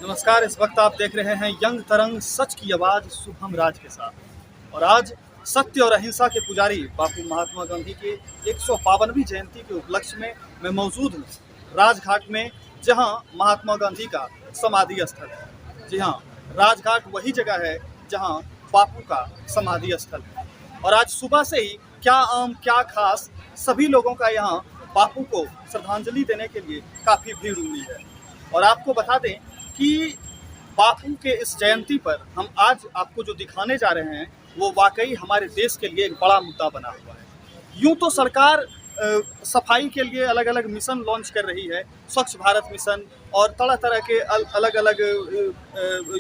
नमस्कार। इस वक्त आप देख रहे हैं यंग तरंग, सच की आवाज़ शुभम राज के साथ। और आज सत्य और अहिंसा के पुजारी बापू महात्मा गांधी की 152वीं जयंती के उपलक्ष्य में मैं मौजूद हूँ राजघाट में, जहाँ महात्मा गांधी का समाधि स्थल है। जी हाँ, राजघाट वही जगह है जहाँ बापू का समाधि स्थल है। और आज सुबह से ही क्या आम क्या खास, सभी लोगों का यहाँ बापू को श्रद्धांजलि देने के लिए काफ़ी भीड़ उमड़ी है। और आपको बता दें कि बापू के इस जयंती पर हम आज आपको जो दिखाने जा रहे हैं वो वाकई हमारे देश के लिए एक बड़ा मुद्दा बना हुआ है। यूं तो सरकार सफाई के लिए अलग अलग मिशन लॉन्च कर रही है, स्वच्छ भारत मिशन और तरह तरह के अलग अलग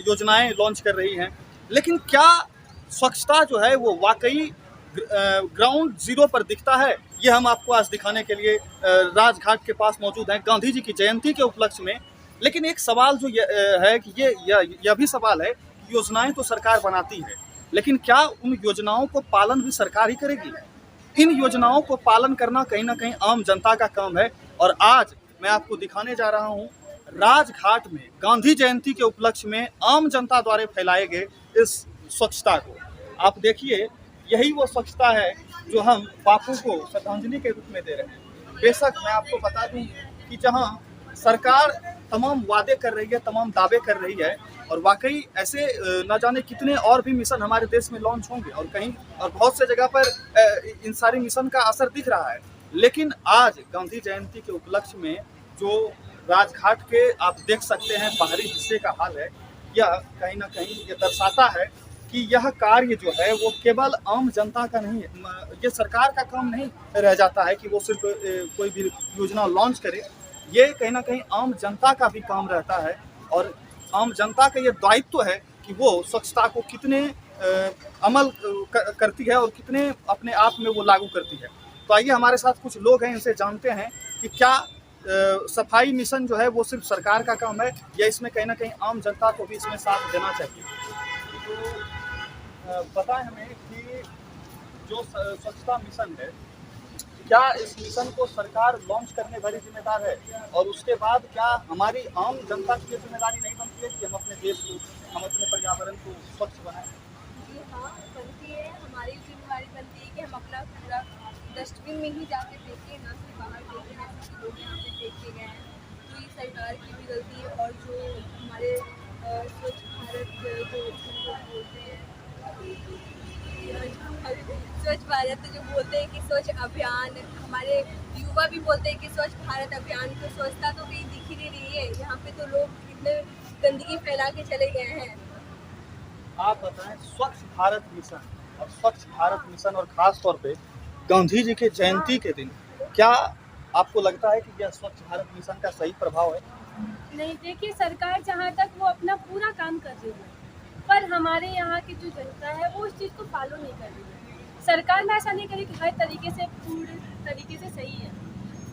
योजनाएं लॉन्च कर रही हैं, लेकिन क्या स्वच्छता जो है वो वाकई ग्राउंड जीरो पर दिखता है? ये हम आपको आज दिखाने के लिए राजघाट के पास मौजूद हैं गांधी जी की जयंती के उपलक्ष्य में। लेकिन एक सवाल जो है कि यह भी सवाल है कि योजनाएं तो सरकार बनाती है, लेकिन क्या उन योजनाओं को पालन भी सरकार ही करेगी? इन योजनाओं को पालन करना कहीं ना कहीं आम जनता का काम है। और आज मैं आपको दिखाने जा रहा हूं राजघाट में गांधी जयंती के उपलक्ष्य में आम जनता द्वारा फैलाए गए इस स्वच्छता को। आप देखिए, यही वो स्वच्छता है जो हम बापू को श्रद्धांजलि के रूप में दे रहे हैं। बेशक मैं आपको बता दूं कि जहां सरकार तमाम वादे कर रही है, तमाम दावे कर रही है, और वाकई ऐसे न जाने कितने और भी मिशन हमारे देश में लॉन्च होंगे और कहीं और बहुत से जगह पर इन सारी मिशन का असर दिख रहा है। लेकिन आज गांधी जयंती के उपलक्ष्य में जो राजघाट के आप देख सकते हैं बाहरी हिस्से का हाल है, यह कहीं ना कहीं ये दर्शाता है कि यह कार्य जो है वो केवल आम जनता का नहीं है। ये सरकार का काम नहीं रह जाता है कि वो सिर्फ कोई भी योजना लॉन्च करे। ये कहीं ना कहीं आम जनता का भी काम रहता है, और आम जनता का ये दायित्व है कि वो स्वच्छता को कितने अमल करती है और कितने अपने आप में वो लागू करती है। तो आइए, हमारे साथ कुछ लोग हैं, इनसे जानते हैं कि क्या सफाई मिशन जो है वो सिर्फ सरकार का काम है या इसमें कहीं ना कहीं आम जनता को भी इसमें साथ देना चाहिए। तो बताएं हमें कि जो स्वच्छता मिशन है, क्या इस मिशन को सरकार लॉन्च करने भरी जिम्मेदार है, और उसके बाद क्या हमारी आम जनता की जिम्मेदारी नहीं बनती है कि हम अपने देश को, हम अपने पर्यावरण को स्वच्छ बनाएं? जी हाँ, बनती है। हमारी जिम्मेदारी बनती है कि हम अपना कूड़ा डस्टबिन में ही जाके फेंकें, ना कि बाहर फेंकें जैसे कि लोग यहाँ पे फेंक के गए हैं। तो ये सरकार की भी गलती है। और जो हमारे स्वच्छ भारत जो बोलते हैं, स्वच्छ भारत जो बोलते हैं कि स्वच्छ अभियान, हमारे युवा भी बोलते हैं कि स्वच्छ भारत अभियान, तो स्वच्छता तो कहीं दिख ही नहीं रही है। यहाँ पे तो लोग इतने गंदगी फैला के चले गए हैं। आप बताएं, स्वच्छ भारत मिशन और स्वच्छ भारत मिशन और खास तौर पे गांधी जी के जयंती के दिन, क्या आपको लगता है कि यह स्वच्छ भारत मिशन का सही प्रभाव है? नहीं, देखिए, सरकार जहाँ तक वो अपना पूरा काम कर रही है, पर हमारे यहाँ की जो जनता है वो उस चीज़ को फॉलो नहीं कर रही है। सरकार में ऐसा नहीं करे कि हर तरीके से पूरी तरीके से सही है,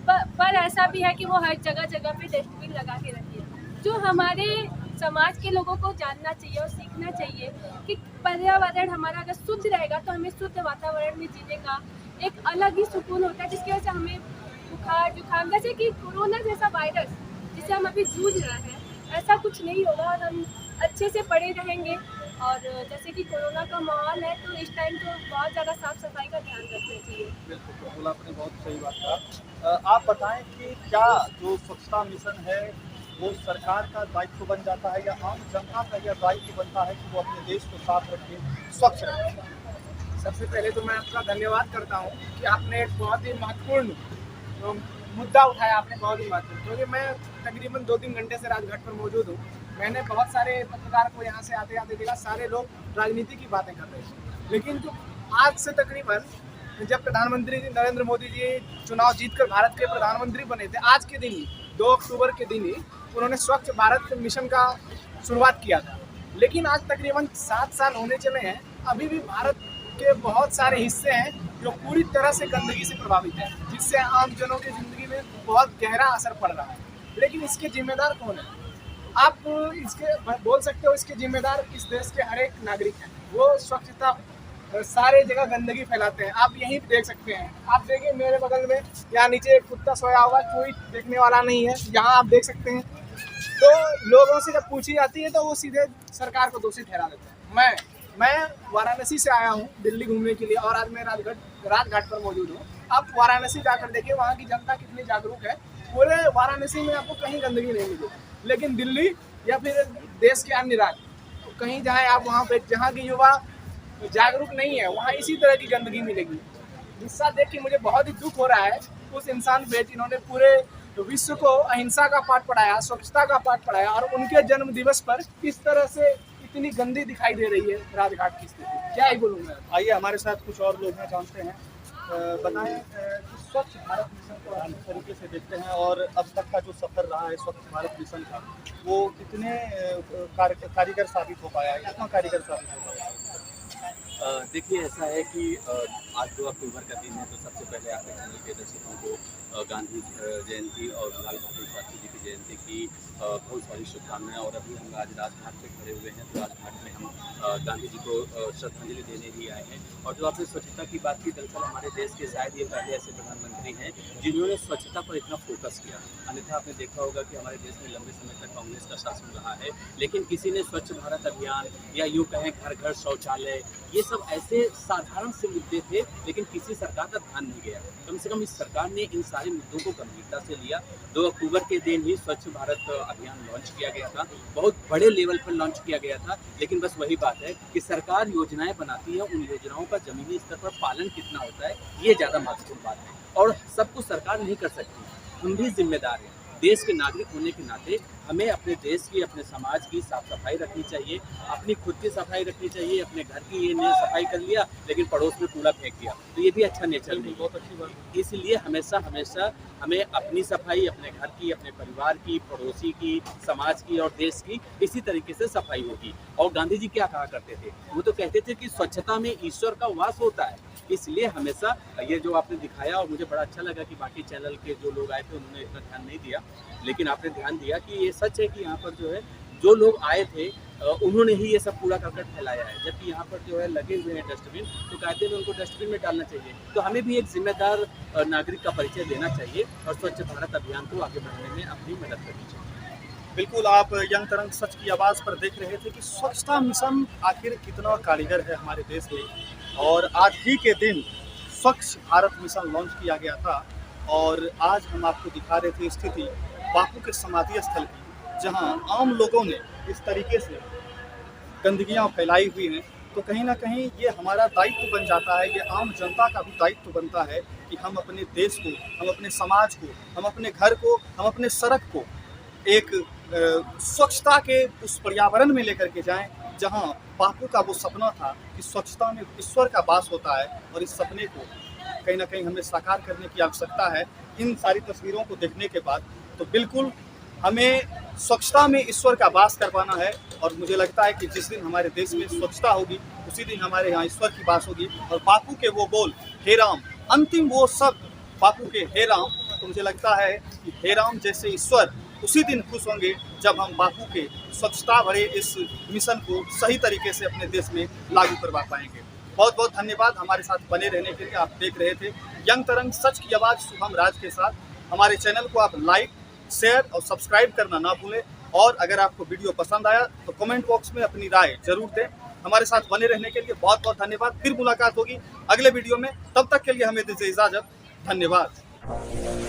पर ऐसा भी है कि वो हर जगह जगह पे डस्टबिन लगा के रखी है। जो हमारे समाज के लोगों को जानना चाहिए और सीखना चाहिए कि पर्यावरण हमारा अगर शुद्ध रहेगा तो हमें शुद्ध वातावरण में जीने का एक अलग ही सुकून होता है, जिसकी वजह से हमें बुखार जुकाम, जैसे कि कोरोना जैसा वायरस जिसे हम अभी जूझ रहे हैं, ऐसा कुछ नहीं होगा। और हम अच्छे से पड़े रहेंगे। और जैसे कि कोरोना का माहौल है, तो इस टाइम तो बहुत ज़्यादा साफ सफाई का ध्यान रखना चाहिए। बिल्कुल, आपने बहुत सही बात कहा। आप बताएं कि क्या जो स्वच्छता मिशन है वो सरकार का दायित्व बन जाता है या आम जनता का यह दायित्व बनता है कि वो अपने देश को साफ रखे, स्वच्छ रखे? सबसे पहले तो मैं आपका धन्यवाद करता हूँ कि आपने एक बहुत ही महत्वपूर्ण मुद्दा उठाया। आपने बहुत ही महत्वपूर्ण, क्योंकि मैं तकरीबन 2-3 घंटे से राजघाट पर मौजूद हूँ। मैंने बहुत सारे पत्रकार को यहाँ से आते आते देखा, सारे लोग राजनीति की बातें कर रहे हैं। लेकिन जो आज से तकरीबन जब प्रधानमंत्री जी नरेंद्र मोदी जी चुनाव जीतकर भारत के प्रधानमंत्री बने थे, आज के दिन ही 2 अक्टूबर के दिन ही उन्होंने स्वच्छ भारत मिशन का शुरुआत किया था। लेकिन आज तकरीबन 7 साल होने चले हैं, अभी भी भारत के बहुत सारे हिस्से हैं जो पूरी तरह से गंदगी से प्रभावित हैं, जिससे आम जनों की ज़िंदगी में बहुत गहरा असर पड़ रहा है। लेकिन इसके जिम्मेदार कौन है? आप इसके बोल सकते हो इसके जिम्मेदार इस देश के हर एक नागरिक हैं। वो स्वच्छता सारे जगह गंदगी फैलाते हैं। आप यहीं देख सकते हैं, आप देखिए मेरे बगल में यहाँ नीचे एक कुत्ता सोया हुआ, कोई देखने वाला नहीं है। यहाँ आप देख सकते हैं तो लोगों से जब पूछी जाती है तो वो सीधे सरकार को दोषी ठहरा देते हैं। मैं वाराणसी से आया हूँ दिल्ली घूमने के लिए और आज मैं राजघाट पर मौजूद हूँ। आप वाराणसी जाकर देखिए वहाँ की जनता कितनी जागरूक है। पूरे वाराणसी में आपको कहीं गंदगी नहीं मिलेगी, लेकिन दिल्ली या फिर देश के अन्य राज्य कहीं जाए आप वहाँ पे जहाँ की युवा जागरूक नहीं है वहाँ इसी तरह की गंदगी मिलेगी। जिसका देख के मुझे बहुत ही दुख हो रहा है उस इंसान पे जिन्होंने पूरे विश्व को अहिंसा का पाठ पढ़ाया, स्वच्छता का पाठ पढ़ाया और उनके जन्म दिवस पर किस तरह से इतनी गंदी दिखाई दे रही है राजघाट की स्थिति। क्या ही बोलूँगा। आइए हमारे साथ कुछ और लोग हैं, जानते हैं। बताएं कि स्वच्छ भारत मिशन को हम किस तरीके से देखते हैं और अब तक का जो सफर रहा है स्वच्छ भारत मिशन का, वो कितने कारीगर साबित हो पाया है, कितना कारीगर साबित हो पाया है? देखिए ऐसा है कि आज 2 अक्टूबर का दिन है, तो सबसे पहले आपके चैनल के दर्शकों को गांधी जयंती और लाल बहादुर शास्त्री जी की जयंती की बहुत सारी शुभकामनाएं। और अभी हम आज राजघाट पे खड़े हुए हैं, तो राजघाट में हम गांधी जी को श्रद्धांजलि देने ही आए हैं। और जो आपने स्वच्छता की बात की, दरअसल हमारे देश के शायद ये पहले ऐसे प्रधानमंत्री हैं जिन्होंने स्वच्छता पर इतना फोकस किया। अन्यथा आपने देखा होगा कि हमारे देश में लंबे समय तक कांग्रेस का शासन रहा है, लेकिन किसी ने स्वच्छ भारत अभियान या यूँ कहें घर घर शौचालय, ये सब ऐसे साधारण से मुद्दे थे, लेकिन किसी सरकार का ध्यान नहीं गया। कम से कम इस सरकार ने इन सारे मुद्दों को गंभीरता से लिया। 2 अक्टूबर के दिन ही स्वच्छ भारत अभियान लॉन्च किया गया था, बहुत बड़े लेवल पर लॉन्च किया गया था। लेकिन बस वही बात है कि सरकार योजनाएं बनाती है, उन योजनाओं का जमीनी स्तर पर पालन कितना होता है, ये ज़्यादा महत्वपूर्ण बात है। और सब कुछ सरकार नहीं कर सकती, हम भी जिम्मेदार हैं। देश के नागरिक होने के नाते हमें अपने देश की, अपने समाज की साफ सफाई रखनी चाहिए, अपनी खुद की सफाई रखनी चाहिए। अपने घर की ये नहीं सफाई कर लिया लेकिन पड़ोस में कूड़ा फेंक दिया, तो ये भी अच्छा नेचर नहीं। बहुत अच्छी बात। इसलिए हमेशा हमें अपनी सफाई, अपने घर की, अपने परिवार की, पड़ोसी की, समाज की और देश की इसी तरीके से सफाई होगी। और गांधी जी क्या कहा करते थे, वो तो कहते थे कि स्वच्छता में ईश्वर का वास होता है। इसलिए हमेशा ये जो आपने दिखाया, और मुझे बड़ा अच्छा लगा कि बाकी चैनल के जो लोग आए थे उन्होंने इतना ध्यान नहीं दिया, लेकिन आपने ध्यान दिया कि ये सच है कि यहाँ पर जो है जो लोग आए थे उन्होंने ही ये सब कूड़ा करकट फैलाया है। जबकि यहाँ पर जो है लगे हुए हैं डस्टबिन, तो कहते हैं उनको डस्टबिन में डालना चाहिए। तो हमें भी एक जिम्मेदार नागरिक का परिचय देना चाहिए और स्वच्छ भारत अभियान को आगे बढ़ाने में अपनी मदद करनी चाहिए। बिल्कुल, आप यंग तरंग सच की आवाज़ पर देख रहे थे कि स्वच्छता मिशन आखिर कितना कारीगर है हमारे देश में। और आज ही के दिन स्वच्छ भारत मिशन लॉन्च किया गया था और आज हम आपको दिखा रहे थे स्थिति बापू के समाधि स्थल की, जहां आम लोगों ने इस तरीके से गंदगियां फैलाई हुई हैं। तो कहीं ना कहीं ये हमारा दायित्व बन जाता है, ये आम जनता का भी दायित्व बनता है कि हम अपने देश को, हम अपने समाज को, हम अपने घर को, हम अपने सड़क को एक स्वच्छता के उस पर्यावरण में लेकर के जाएं जहां बापू का वो सपना था कि स्वच्छता में ईश्वर का वास होता है। और इस सपने को कहीं ना कहीं हमें साकार करने की आवश्यकता है। इन सारी तस्वीरों को देखने के बाद तो बिल्कुल हमें स्वच्छता में ईश्वर का वास करवाना है। और मुझे लगता है कि जिस दिन हमारे देश में स्वच्छता होगी उसी दिन हमारे यहाँ ईश्वर की वास होगी। और बापू के वो बोल हे राम, अंतिम वो शब्द बापू के हे राम, तो मुझे लगता है कि हे राम जैसे ईश्वर उसी दिन खुश होंगे जब हम बापू के स्वच्छता भरे इस मिशन को सही तरीके से अपने देश में लागू करवा पाएंगे। बहुत बहुत धन्यवाद हमारे साथ बने रहने के लिए। आप देख रहे थे यंग तरंग सच की आवाज़ शुभम राज के साथ। हमारे चैनल को आप लाइक, शेयर और सब्सक्राइब करना ना भूलें। और अगर आपको वीडियो पसंद आया तो कमेंट बॉक्स में अपनी राय जरूर दें। हमारे साथ बने रहने के लिए बहुत बहुत धन्यवाद। फिर मुलाकात होगी अगले वीडियो में, तब तक के लिए हमें दीजिए इजाज़त। धन्यवाद।